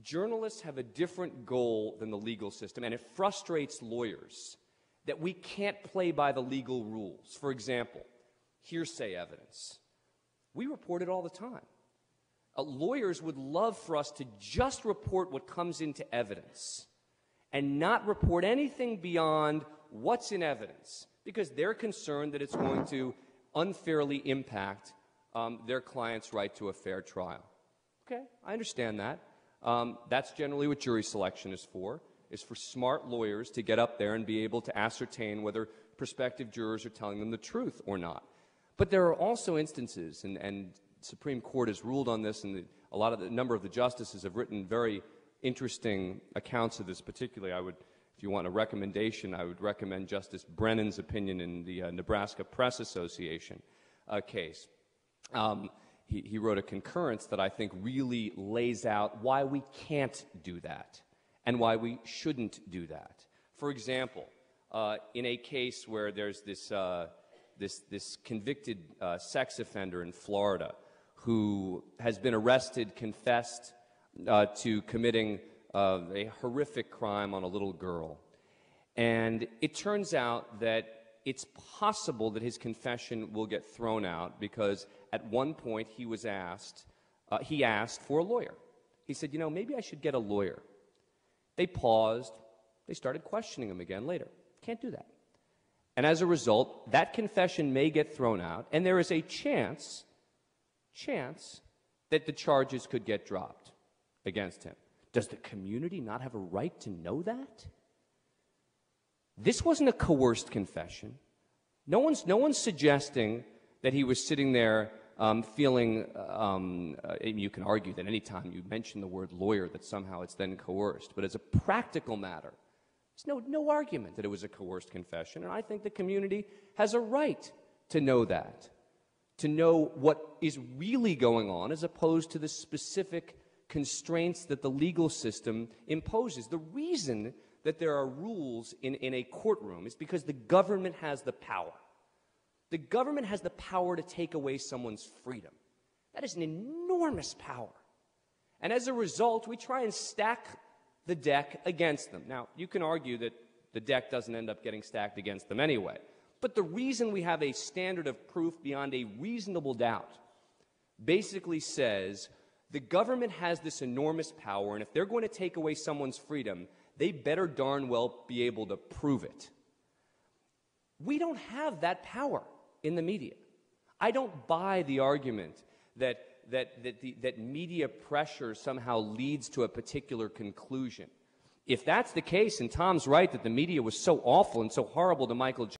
Journalists have a different goal than the legal system, and it frustrates lawyers that we can't play by the legal rules. For example, hearsay evidence. We report it all the time. Lawyers would love for us to just report what comes into evidence and not report anything beyond what's in evidence, because they're concerned that it's going to unfairly impact their client's right to a fair trial. Okay, I understand that. That's generally what jury selection is for smart lawyers to get up there and be able to ascertain whether prospective jurors are telling them the truth or not. But there are also instances, and Supreme Court has ruled on this, and a number of the justices have written very interesting accounts of this. Particularly, if you want a recommendation, I would recommend Justice Brennan's opinion in the Nebraska Press Association case. He wrote a concurrence that I think really lays out why we can't do that and why we shouldn't do that. For example, in a case where there's this convicted sex offender in Florida who has been arrested, confessed to committing a horrific crime on a little girl. And it turns out that it's possible that his confession will get thrown out because at one point he asked for a lawyer. He said, maybe I should get a lawyer. They paused. They started questioning him again later. Can't do that. And as a result, that confession may get thrown out, and there is a chance that the charges could get dropped against him. Does the community not have a right to know that? This wasn't a coerced confession. No one's suggesting that he was sitting there feeling, you can argue that any time you mention the word lawyer that somehow it's then coerced. But as a practical matter, there's no argument that it was a coerced confession. And I think the community has a right to know that, to know what is really going on as opposed to the specific constraints that the legal system imposes. The reason that there are rules in a courtroom is because the government has the power. The government has the power to take away someone's freedom. That is an enormous power. And as a result, we try and stack the deck against them. Now, you can argue that the deck doesn't end up getting stacked against them anyway. But the reason we have a standard of proof beyond a reasonable doubt basically says the government has this enormous power, and if they're going to take away someone's freedom, they better darn well be able to prove it. We don't have that power in the media. I don't buy the argument that media pressure somehow leads to a particular conclusion. If that's the case, and Tom's right that the media was so awful and so horrible to Michael